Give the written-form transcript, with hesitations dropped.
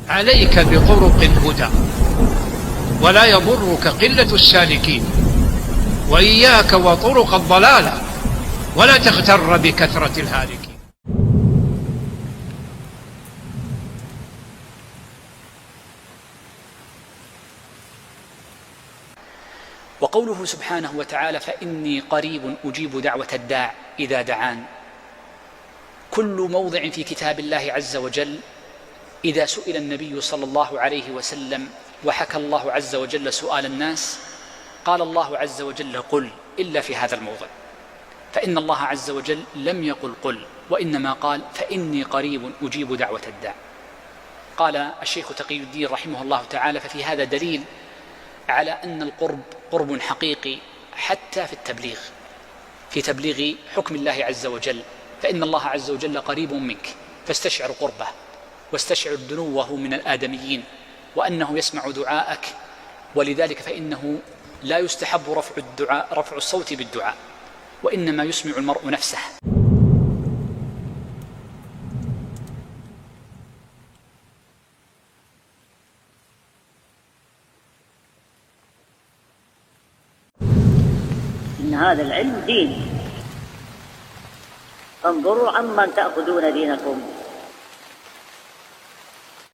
عليك بطرق الهدى ولا يضرك قلة السالكين، وإياك وطرق الضلالة ولا تغتر بكثرة الهالكين. وقوله سبحانه وتعالى: فإني قريب أجيب دعوة الداع إذا دعان. كل موضع في كتاب الله عز وجل إذا سئل النبي صلى الله عليه وسلم وحكى الله عز وجل سؤال الناس قال الله عز وجل: قل، إلا في هذا الموضع، فإن الله عز وجل لم يقل قل، وإنما قال: فإني قريب أجيب دعوة الداع. قال الشيخ تقي الدين رحمه الله تعالى: ففي هذا دليل على أن القرب قرب حقيقي حتى في تبليغ حكم الله عز وجل، فإن الله عز وجل قريب منك، فاستشعر قربه واستشعر دنوه من الآدميين وأنه يسمع دعاءك. ولذلك فإنه لا يستحب رفع الصوت بالدعاء، وإنما يسمع المرء نفسه. إن هذا العلم دين، فانظروا عمن تأخذون دينكم.